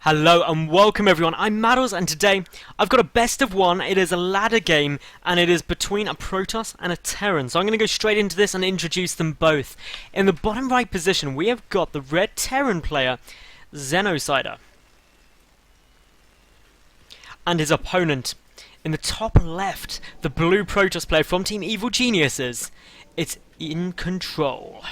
Hello and welcome everyone, I'm Madals and today I've got a best of one. It is a ladder game and it is between a Protoss and a Terran. So I'm going to go straight into this and introduce them both. In the bottom right position we have got the red Terran player, Xenocider. And his opponent. In the top left, the blue Protoss player from Team Evil Geniuses. It's iNcontrL.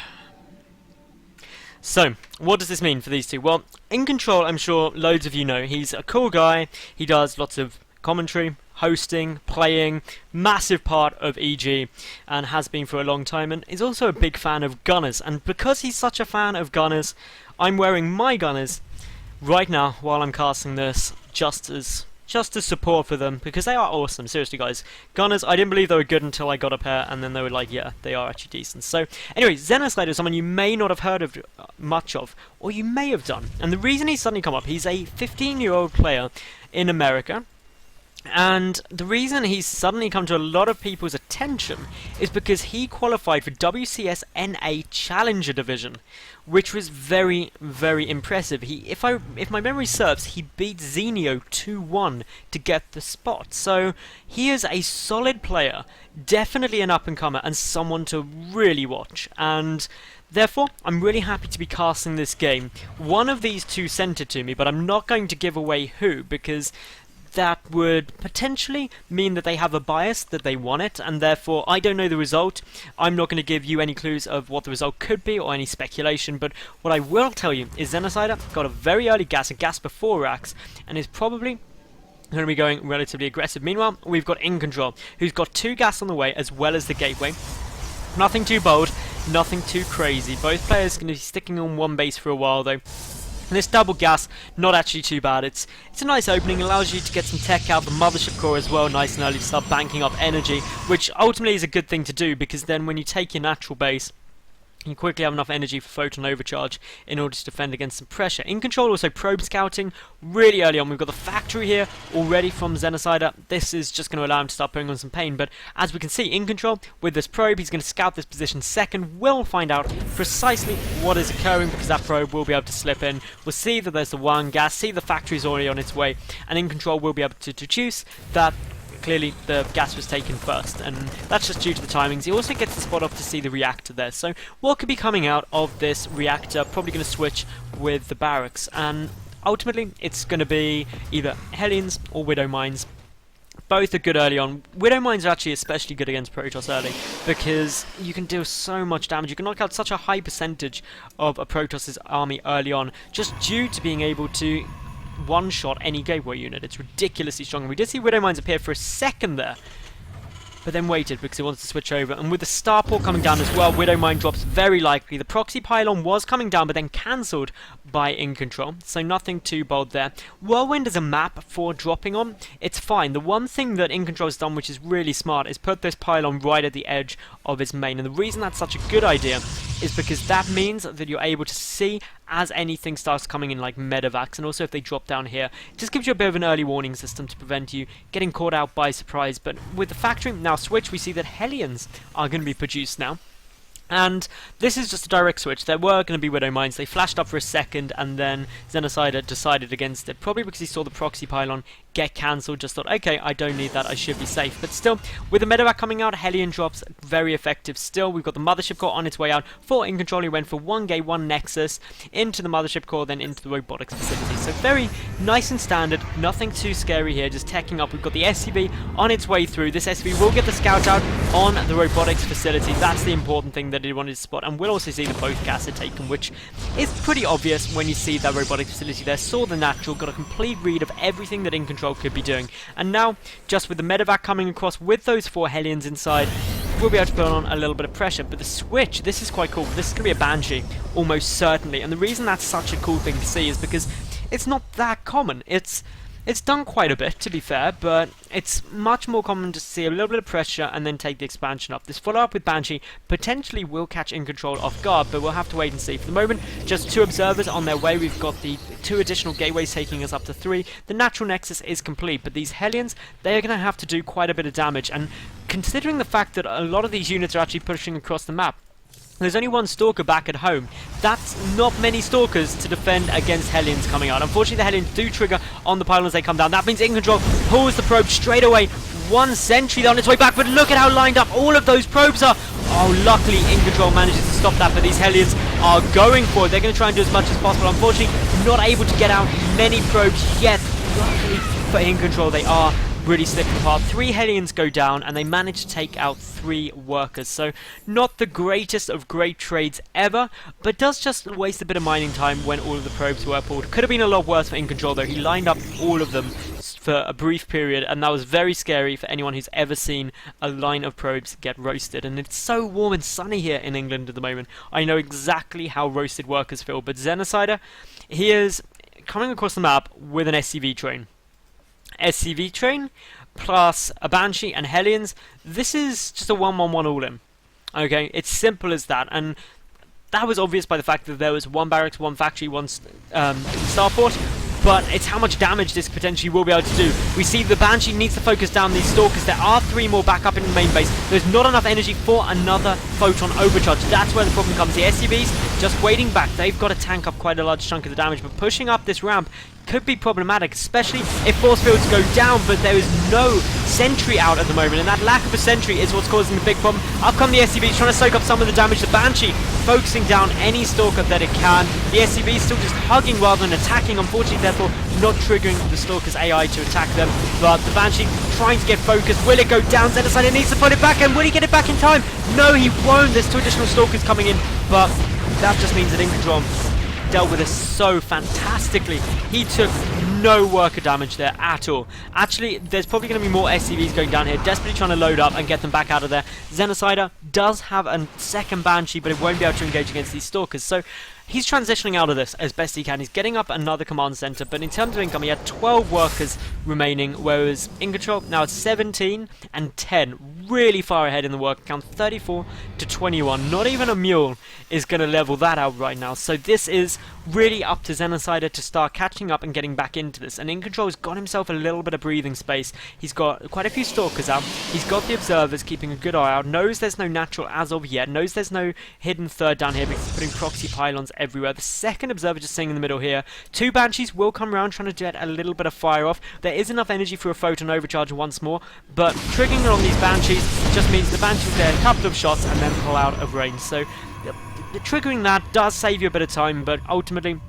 So, what does this mean for these two? Well, iNcontrL, I'm sure loads of you know. He's a cool guy. He does lots of commentary, hosting, playing, massive part of EG, and has been for a long time, and is also a big fan of gunners. And because he's such a fan of gunners, I'm wearing my gunners right now while I'm casting this, just as support for them, because they are awesome. Seriously guys, gunners, I didn't believe they were good until I got a pair, and then they were like, yeah, they are actually decent. So anyway, Xenocider is someone you may not have heard of much of, or you may have done, and the reason he's suddenly come up, he's a 15-year-old player in America, and the reason he's suddenly come to a lot of people's attention is because he qualified for WCS NA Challenger Division, which was very, very impressive. If my memory serves, he beat Xenio 2-1 to get the spot. So he is a solid player, definitely an up-and-comer, and someone to really watch. And therefore, I'm really happy to be casting this game. One of these two sent it to me, but I'm not going to give away who, because that would potentially mean that they have a bias that they want it, and therefore I don't know the result. I'm not going to give you any clues of what the result could be or any speculation, but what I will tell you is Xenocider got a very early gas, a gas before racks, and is probably going to be going relatively aggressive. Meanwhile, we've got iNcontrL, who's got 2 gas on the way as well as the gateway. Nothing too bold, nothing too crazy. Both players are going to be sticking on one base for a while though. And this double gas, not actually too bad. It's a nice opening, allows you to get some tech out the mothership core as well, nice and early to start banking up energy, which ultimately is a good thing to do, because then when you take your natural base, you quickly have enough energy for photon overcharge in order to defend against some pressure. iNcontrL also probe scouting really early on. We've got the factory here already from Xenocider. This is just going to allow him to start putting on some pain, but as we can see, iNcontrL with this probe, he's going to scout this position second. We'll find out precisely what is occurring, because that probe will be able to slip in. We'll see that there's the one gas, see the factory's already on its way, and iNcontrL will be able to deduce that clearly the gas was taken first, and that's just due to the timings. He also gets the spot off to see the reactor there, so what could be coming out of this reactor? Probably going to switch with the barracks, and ultimately it's going to be either Hellions or Widow Mines. Both are good early on. Widow Mines are actually especially good against Protoss early, because you can deal so much damage. You can knock out such a high percentage of a Protoss's army early on, just due to being able to one-shot any gateway unit. It's ridiculously strong. We did see Widow Mines appear for a second there, but then waited because he wants to switch over. And with the starport coming down as well, Widow Mine drops very likely. The proxy pylon was coming down, but then cancelled by iNcontrL, so nothing too bold there. Whirlwind is a map for dropping on. It's fine. The one thing that iNcontrL has done, which is really smart, is put this pylon right at the edge of his main. And the reason that's such a good idea is because that means that you're able to see as anything starts coming in, like medevacs, and also if they drop down here. It just gives you a bit of an early warning system to prevent you getting caught out by surprise. But with the factory now switch, we see that Hellions are going to be produced now. And this is just a direct switch. There were going to be Widow Mines. They flashed up for a second, and then Xenocider decided against it. Probably because he saw the proxy pylon get cancelled. Just thought, okay, I don't need that. I should be safe. But still, with the medevac coming out, Hellion drops very effective. Still, we've got the mothership core on its way out. For iNcontrL, he went for 1 gate, 1 nexus into the mothership core, then into the robotics facility. So very nice and standard. Nothing too scary here. Just teching up. We've got the SCV on its way through. This SCV will get the scout out on the robotics facility. That's the important thing that he wanted to spot. And we'll also see that both gas are taken, which is pretty obvious when you see that robotics facility there. Saw the natural, got a complete read of everything that iNcontrL could be doing. And now, just with the medevac coming across with those 4 Hellions inside, we'll be able to put on a little bit of pressure. But the switch, this is quite cool. This is going to be a Banshee, almost certainly. And the reason that's such a cool thing to see is because it's not that common. It's done quite a bit, to be fair, but it's much more common to see a little bit of pressure and then take the expansion up. This follow-up with Banshee potentially will catch iNcontrL off guard, but we'll have to wait and see. For the moment, just 2 observers on their way. We've got the 2 additional gateways taking us up to 3. The natural nexus is complete, but these Hellions, they are going to have to do quite a bit of damage, and considering the fact that a lot of these units are actually pushing across the map, There's only one Stalker back at home. That's not many Stalkers to defend against Hellions coming out. Unfortunately, the Hellions do trigger on the pylons they come down. That means iNcontrL pulls the probe straight away. One sentry on its way back, but look at how lined up all of those probes are. Oh, luckily, iNcontrL manages to stop that, but these Hellions are going for it. They're going to try and do as much as possible. Unfortunately, not able to get out many probes yet. Luckily for iNcontrL, they are really slipping apart. 3 Hellions go down, and they manage to take out 3 workers. So, not the greatest of great trades ever, but does just waste a bit of mining time when all of the probes were pulled. Could have been a lot worse for iNcontrL, though. He lined up all of them for a brief period, and that was very scary for anyone who's ever seen a line of probes get roasted. And it's so warm and sunny here in England at the moment. I know exactly how roasted workers feel, but Xenocider, he is coming across the map with an SCV train. SCV train plus a Banshee and Hellions. This is just a 1-1-1 all-in. Okay, it's simple as that, and that was obvious by the fact that there was 1 barracks, 1 factory, 1 starport, but it's how much damage this potentially will be able to do. We see the Banshee needs to focus down these Stalkers. There are 3 more back up in the main base. There's not enough energy for another Photon overcharge. That's where the problem comes. The SCVs just waiting back. They've got to tank up quite a large chunk of the damage, but pushing up this ramp could be problematic, especially if force fields go down, but there is no sentry out at the moment, and that lack of a sentry is what's causing the big problem. Up come the SCVs, trying to soak up some of the damage. The Banshee focusing down any Stalker that it can. The SCVs still just hugging rather than attacking, unfortunately, therefore not triggering the Stalker's AI to attack them, but the Banshee trying to get focused. Will it go down? Xenocider needs to put it back, and will he get it back in time? No, he won't. There's 2 additional Stalkers coming in, but that just means that iNcontrL dealt with this so fantastically. He took no worker damage there at all. Actually, there's probably going to be more SCVs going down here, desperately trying to load up and get them back out of there. Xenocider does have a second Banshee, but it won't be able to engage against these Stalkers, so he's transitioning out of this as best he can. He's getting up another command center, but in terms of income, he had 12 workers remaining, whereas iNcontrL now at 17 and 10, really far ahead in the worker count, 34 to 21. Not even a mule is going to level that out right now, so this is really up to Xenocider to start catching up and getting back into this. And iNcontrL's got himself a little bit of breathing space. He's got quite a few Stalkers out. He's got the Observers keeping a good eye out. Knows there's no natural as of yet. Knows there's no hidden third down here because he's putting proxy pylons everywhere. The second Observer just sitting in the middle here. 2 Banshees will come around trying to get a little bit of fire off. There is enough energy for a Photon overcharge once more, but triggering it on these Banshees just means the Banshees there, a couple of shots and then pull out of range. So triggering that does save you a bit of time, but ultimately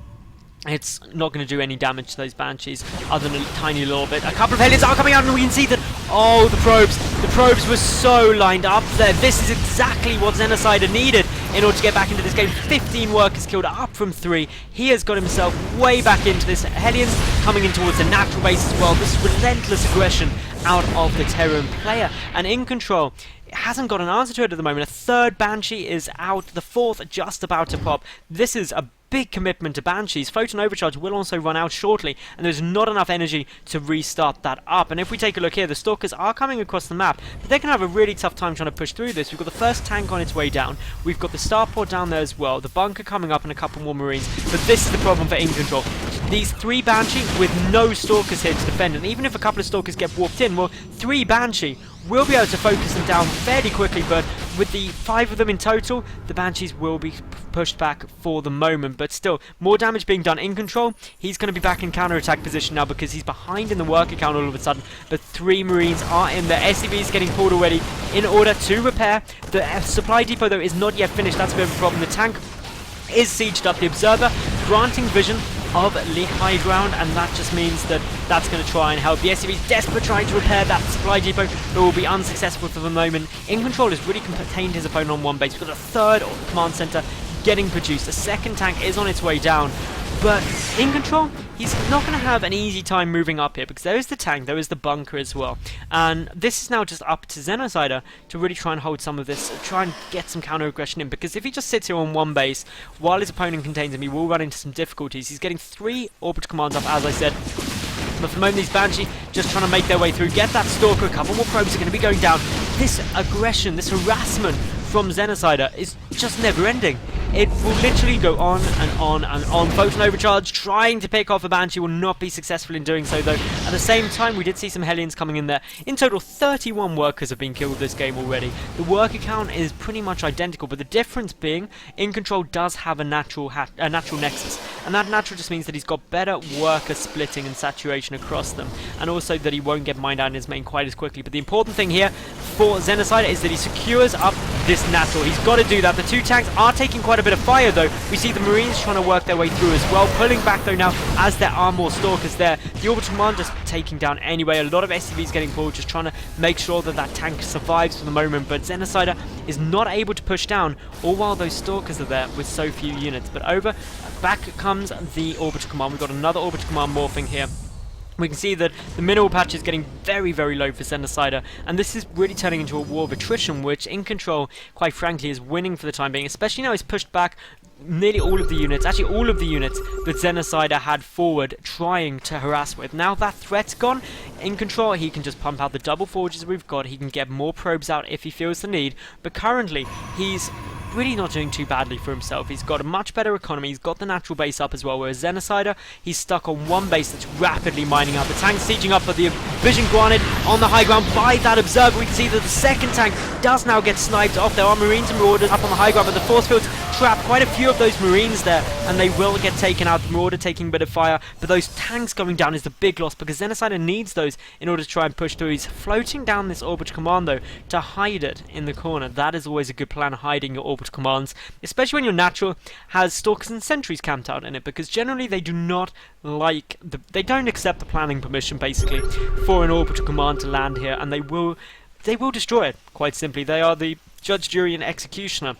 it's not going to do any damage to those Banshees other than a tiny little bit. A couple of Hellions are coming out, and we can see that, oh, the probes were so lined up there. This is exactly what Xenocider needed in order to get back into this game. 15 workers killed, up from 3. He has got himself way back into this. Hellions coming in towards the natural base as well. This relentless aggression out of the Terran player, and iNcontrL hasn't got an answer to it at the moment. A 3rd Banshee is out, the 4th just about to pop. This is a big commitment to Banshees. Photon Overcharge will also run out shortly, and there's not enough energy to restart that up. And if we take a look here, the Stalkers are coming across the map, but they're going to have a really tough time trying to push through this. We've got the first tank on its way down, we've got the starport down there as well, the bunker coming up and a couple more Marines, but this is the problem for iNcontrL. These 3 Banshee with no Stalkers here to defend, and even if a couple of Stalkers get warped in, well, 3 Banshee will be able to focus them down fairly quickly, but with the 5 of them in total, the Banshees will be pushed back for the moment. But still, more damage being done. iNcontrL, he's going to be back in counter-attack position now because he's behind in the worker count all of a sudden, but 3 Marines are in there. SCVs getting pulled already in order to repair. The supply depot, though, is not yet finished. That's a bit of a problem. The tank is sieged up. The Observer granting vision of the high ground, and that just means that that's going to try and help. The SCV is desperate trying to repair that supply depot, but will be unsuccessful for the moment. iNcontrL has really contained his opponent on one base. We've got a 3rd command center getting produced. The 2nd tank is on its way down, but iNcontrL, he's not going to have an easy time moving up here because there is the tank, there is the bunker as well, and this is now just up to Xenocider to really try and hold some of this, try and get some counter aggression in, because if he just sits here on one base while his opponent contains him, he will run into some difficulties. He's getting 3 orbital commands up, as I said, but for the moment these Banshee just trying to make their way through, get that Stalker. A couple more probes are going to be going down. This aggression, this harassment from Xenocider is just never ending. it will literally go on and on and on. Photon Overcharge trying to pick off a Banshee will not be successful in doing so though. At the same time, we did see some Hellions coming in there. In total, 31 workers have been killed this game already. The worker count is pretty much identical, but the difference being iNcontrL does have a natural nexus, and that natural just means that he's got better worker splitting and saturation across them, and also that he won't get mined out in his main quite as quickly. But the important thing here for Xenocider is that he secures up this natural. He's got to do that. The two tanks are taking quite a bit of fire though. We see the Marines trying to work their way through as well, pulling back though now as there are more Stalkers there. The Orbital Command just taking down anyway. A lot of SCVs getting pulled, just trying to make sure that that tank survives for the moment, but Xenocider is not able to push down, all while those Stalkers are there with so few units. But back comes the Orbital Command. We've got another Orbital Command morphing here. We can see that the mineral patch is getting very, very low for Xenocider, and this is really turning into a war of attrition, which iNcontrL, quite frankly, is winning for the time being, especially now he's pushed back nearly all of the units, actually all of the units that Xenocider had forward trying to harass with. Now that threat's gone, iNcontrL, he can just pump out the double forges we've got, he can get more probes out if he feels the need, but currently he's really not doing too badly for himself. He's got a much better economy, he's got the natural base up as well, whereas Xenocider, he's stuck on one base that's rapidly mining out. The tank's sieging up, but the vision granted on the high ground by that observer. We can see that the second tank does now get sniped off. There are Marines and Marauders up on the high ground, but the force fields trap quite a few of those Marines there, and they will get taken out. The Marauder taking a bit of fire, but those tanks going down is the big loss, because Xenocider needs those in order to try and push through. He's floating down this Orbital Command though to hide it in the corner. That is always a good plan, hiding your Orbital Commands, especially when your natural has Stalkers and Sentries camped out in it, because generally they do not like they don't accept the planning permission basically for an Orbital Command to land here, and they will destroy it, quite simply. They are the judge, jury and executioner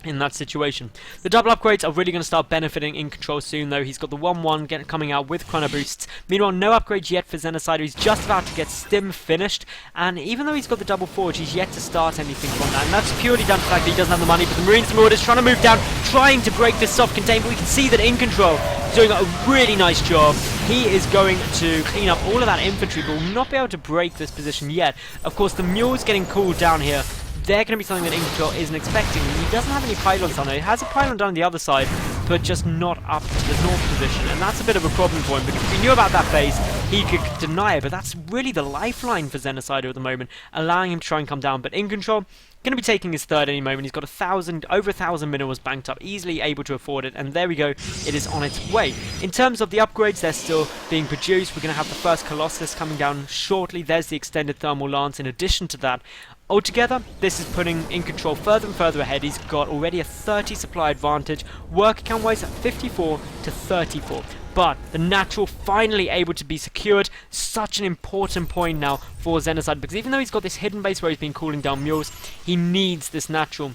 in that situation. The double upgrades are really going to start benefiting iNcontrL soon though. He's got the 1-1 coming out with chrono boosts. Meanwhile, no upgrades yet for Xenocider. He's just about to get Stim finished, and even though he's got the double forge, he's yet to start anything from that, and that's purely down to the fact that he doesn't have the money. But the Marines and Marauders trying to move down, trying to break this soft containment. We can see that iNcontrL is doing a really nice job. He is going to clean up all of that infantry, but will not be able to break this position yet. Of course, the mules getting cooled down here, they're going to be something that iNcontrL isn't expecting. He doesn't have any pylons on it. He has a pylon down the other side, but just not up to the north position, and that's a bit of a problem for him, because if he knew about that base, he could deny it, but that's really the lifeline for Xenocider at the moment, allowing him to try and come down. But iNcontrL going to be taking his third any moment. He's got over 1,000 minerals banked up, easily able to afford it, and there we go, it is on its way. In terms of the upgrades, they're still being produced. We're going to have the first Colossus coming down shortly. There's the extended thermal lance in addition to that. Altogether, this is putting iNcontrL further and further ahead. He's got already a 30 supply advantage, work count wise 54 to 34. But the natural finally able to be secured, such an important point now for Xenocider, because even though he's got this hidden base where he's been cooling down mules, he needs this natural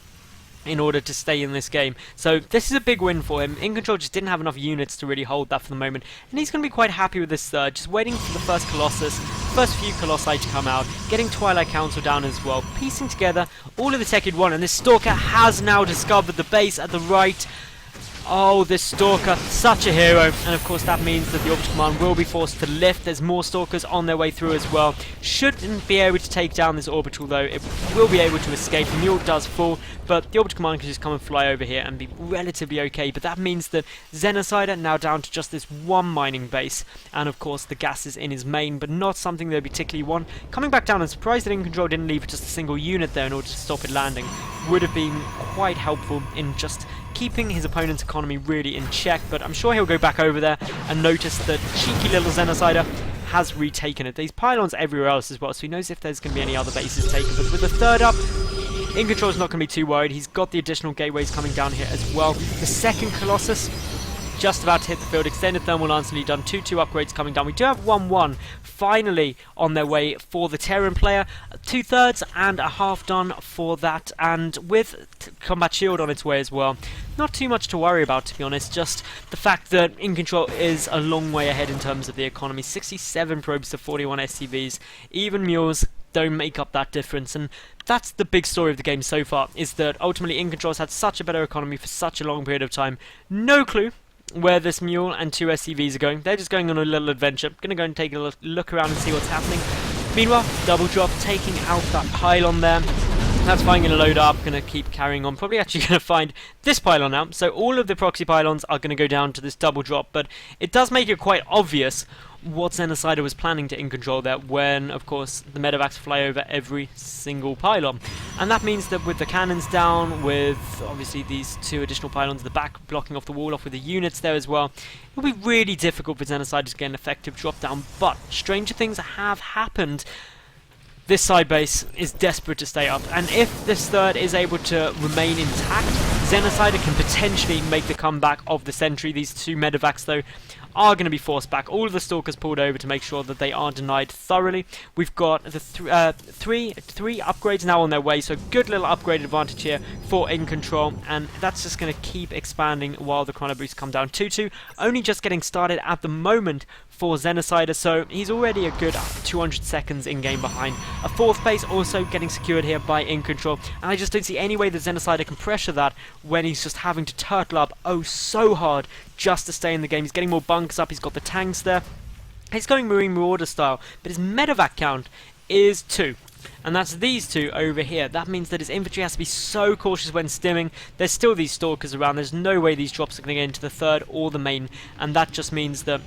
in order to stay in this game. So this is a big win for him. iNcontrL just didn't have enough units to really hold that for the moment, and he's going to be quite happy with this third, just waiting for the first Colossus, first few Colossi to come out, getting Twilight Council down as well, piecing together all of the tech he'd want, and this Stalker has now discovered the base at the right. Oh, this Stalker, such a hero, and of course that means that the Orbital Command will be forced to lift. There's more Stalkers on their way through as well. Shouldn't be able to take down this Orbital though, it will be able to escape. The mule does fall, but the Orbital Command can just come and fly over here and be relatively okay. But that means that Xenocider now down to just this one mining base, and of course the gas is in his main, but not something they particularly want. Coming back down, and surprised that iNcontrL didn't leave just a single unit there in order to stop it landing, would have been quite helpful in just keeping his opponent's economy really in check. But I'm sure he'll go back over there and notice that cheeky little Xenocider has retaken it. There's pylons everywhere else as well, so he knows if there's going to be any other bases taken. But with the third up, iNcontrL's not going to be too worried. He's got the additional gateways coming down here as well. The second Colossus just about to hit the field. Extended thermal lance, and he's done 2-2 upgrades coming down. We do have 1-1 finally on their way for the Terran player. 2/3 and a half done for that, and with combat shield on its way as well. Not too much to worry about, to be honest, just the fact that iNcontrL is a long way ahead in terms of the economy. 67 probes to 41 SCVs. Even mules don't make up that difference, and that's the big story of the game so far, is that ultimately iNcontrL's had such a better economy for such a long period of time. No clue where this mule and 2 SCVs are going. They're just going on a little adventure. Gonna go and take a look around and see what's happening. Meanwhile, double drop taking out that pylon there. That's fine, going to load up, going to keep carrying on. Probably actually going to find this pylon now. So all of the proxy pylons are going to go down to this double drop, but it does make it quite obvious what Xenocider was planning to iNcontrL there when, of course, the medevacs fly over every single pylon. And that means that with the cannons down, with obviously these 2 additional pylons at the back blocking off the wall, off with the units there as well, it'll be really difficult for Xenocider to get an effective drop down. But stranger things have happened. This side base is desperate to stay up, and if this third is able to remain intact, Xenocider can potentially make the comeback of the sentry. These 2 medevacs, though, are going to be forced back. All of the stalkers pulled over to make sure that they are denied thoroughly. We've got the three upgrades now on their way, so good little upgrade advantage here for iNcontrL, and that's just going to keep expanding while the chrono boosts come down. 2-2, only just getting started at the moment for Xenocider, so he's already a good 200 seconds in game behind. A 4th base also getting secured here by iNcontrL, and I just don't see any way that Xenocider can pressure that when he's just having to turtle up oh so hard just to stay in the game. He's getting more bunkers up, he's got the tanks there. He's going Marine Marauder style, but his medevac count is 2. And that's these 2 over here. That means that his infantry has to be so cautious when stimming. There's still these stalkers around. There's no way these drops are going to get into the third or the main, and that just means that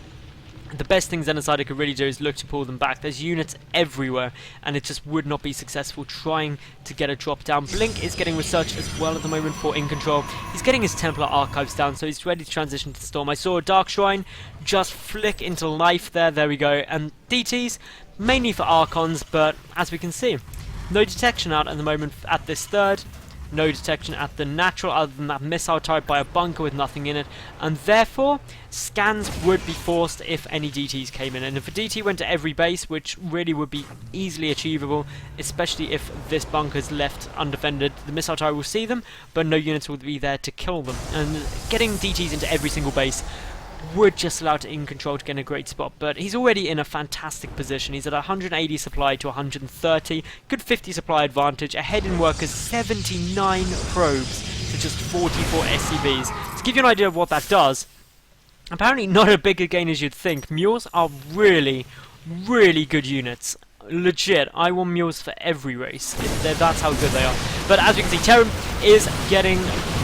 the best thing Xenocider could really do is look to pull them back. There's units everywhere, and it just would not be successful trying to get a drop down. Blink is getting research as well at the moment for iNcontrL. He's getting his Templar archives down, so he's ready to transition to the Storm. I saw a Dark Shrine just flick into life there. There we go. And DTs, mainly for Archons, but as we can see, no detection out at the moment at this third. No detection at the natural other than that missile type by a bunker with nothing in it, and therefore scans would be forced if any DTs came in. And if a DT went to every base, which really would be easily achievable, especially if this bunker is left undefended, the missile tower will see them, but no units will be there to kill them. And getting DTs into every single base would just allow to iNcontrL to get in a great spot, but he's already in a fantastic position. He's at 180 supply to 130, good 50 supply advantage, ahead in workers, 79 probes to just 44 SCVs. To give you an idea of what that does, apparently not a bigger gain as you'd think. Mules are really, really good units. Legit, I want mules for every race. That's how good they are. But as we can see, Terran is getting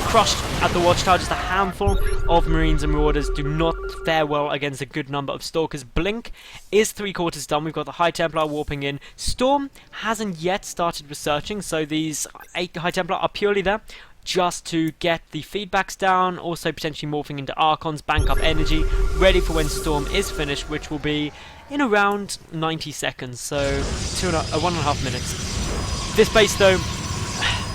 crushed at the watchtower. Just a handful of Marines and Marauders do not fare well against a good number of Stalkers. Blink is 3/4 done. We've got the High Templar warping in. Storm hasn't yet started researching, so these 8 High Templar are purely there just to get the feedbacks down, also potentially morphing into Archons, bank up energy, ready for when Storm is finished, which will be in around 90 seconds, so 1.5 minutes. This base, though,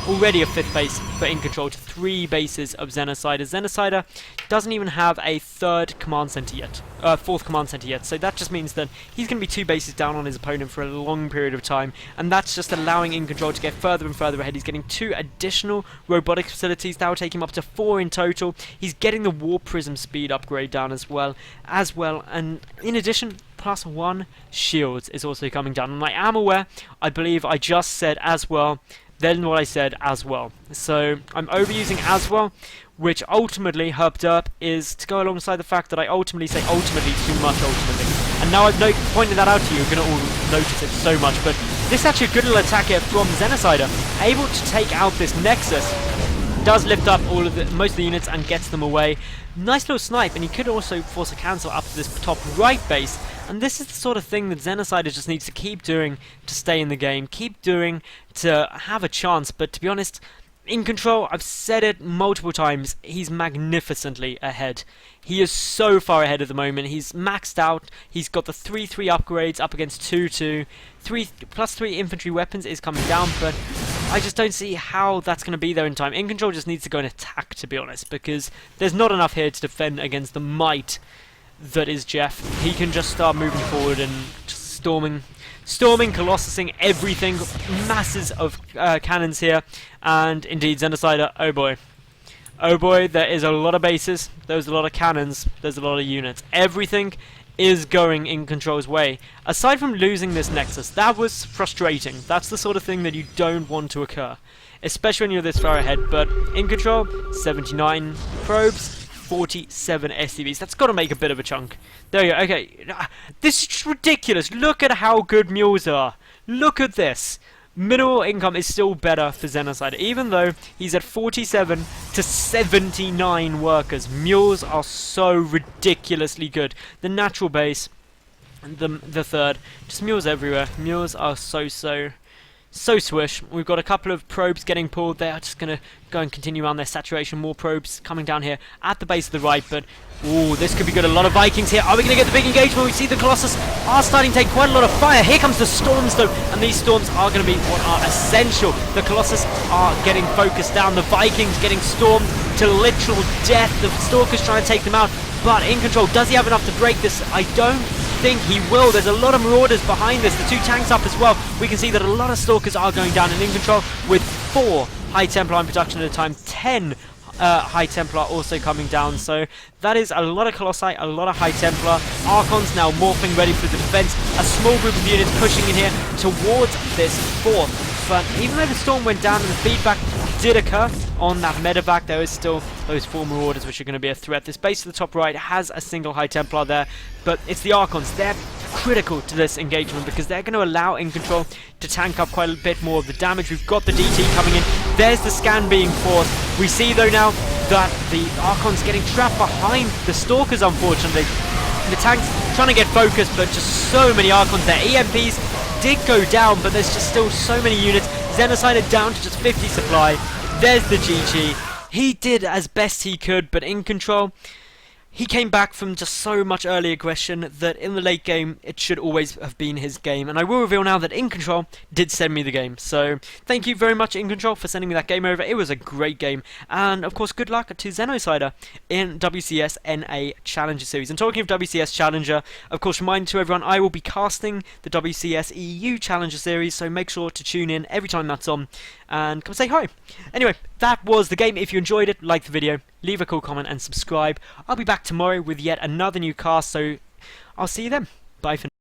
already a 5th base for iNcontrL to 3 bases of Xenocider. Xenocider doesn't even have a 3rd command center yet, 4th command center yet, so that just means that he's going to be 2 bases down on his opponent for a long period of time, and that's just allowing iNcontrL to get further and further ahead. He's getting 2 additional robotic facilities that will take him up to 4 in total. He's getting the Warp Prism speed upgrade down as well, and in addition, +1 shields is also coming down. And I am aware, I believe I just said as well, then what I said as well. So I'm overusing as well, which ultimately, herp derp, is to go alongside the fact that I ultimately say ultimately too much ultimately. And now I've pointed that out to you, you're going to all notice it so much. But this is actually a good little attack here from Xenocider, able to take out this Nexus. Does lift up most of the units and gets them away. Nice little snipe, and he could also force a cancel up to this top right base. And this is the sort of thing that Xenocider just needs to keep doing to stay in the game, keep doing to have a chance. But to be honest, iNcontrL, I've said it multiple times, he's magnificently ahead. He is so far ahead at the moment. He's maxed out. He's got the 3/3 upgrades up against 2/2. +3 infantry weapons is coming down, but I just don't see how that's going to be there in time. iNcontrL just needs to go and attack, to be honest, because there's not enough here to defend against the might that is Jeff. He can just start moving forward and just storming, colossusing everything. Masses of cannons here, and indeed Xenocider, oh boy, there is a lot of bases, there's a lot of cannons, there's a lot of units. Everything is going iNcontrL's way. Aside from losing this Nexus, that was frustrating. That's the sort of thing that you don't want to occur, especially when you're this far ahead. But iNcontrL, 79 probes, 47 SCVs. That's got to make a bit of a chunk. There you go. Okay, this is just ridiculous. Look at how good mules are. Look at this. Minimal income is still better for Xenocider, even though he's at 47 to 79 workers. Mules are so ridiculously good. The natural base, the third, just mules everywhere. Mules are so swish. We've got a couple of probes getting pulled. They are just going to go and continue around their saturation. More probes coming down here at the base of the right, but ooh, this could be good. A lot of Vikings here. Are we going to get the big engagement? We see the Colossus are starting to take quite a lot of fire. Here comes the storms though, and these storms are going to be what are essential. The Colossus are getting focused down. The Vikings getting stormed to literal death. The Stalkers trying to take them out, but iNcontrL, does he have enough to break this? I don't think he will. There's a lot of Marauders behind this. The 2 tanks up as well. We can see that a lot of Stalkers are going down in iNcontrL with 4 High Templar in production at a time, 10 High Templar also coming down. So that is a lot of Colossi, a lot of High Templar. Archons now morphing, ready for the defense. A small group of units pushing in here towards this 4th. But even though the storm went down and the feedback did occur on that medevac, there is still those 4 Marauders which are going to be a threat. This base to the top right has a single High Templar there, but it's the Archons. They're critical to this engagement because they're going to allow iNcontrL to tank up quite a bit more of the damage. We've got the DT coming in. There's the scan being forced. We see though now that the Archons getting trapped behind the Stalkers, unfortunately. The tanks trying to get focused, but just so many Archons there. EMPs did go down, but there's just still so many units. Xenocider down to just 50 supply. There's the GG. He did as best he could, but iNcontrL, he came back from just so much early aggression that in the late game it should always have been his game. And I will reveal now that iNcontrL did send me the game. So thank you very much iNcontrL for sending me that game over. It was a great game. And of course good luck to Xenocider in WCS NA Challenger Series. And talking of WCS Challenger, of course reminder to everyone, I will be casting the WCS EU Challenger Series. So make sure to tune in every time that's on and come say hi. Anyway, that was the game. If you enjoyed it, like the video, leave a cool comment and subscribe. I'll be back tomorrow with yet another new cast, so I'll see you then. Bye for now.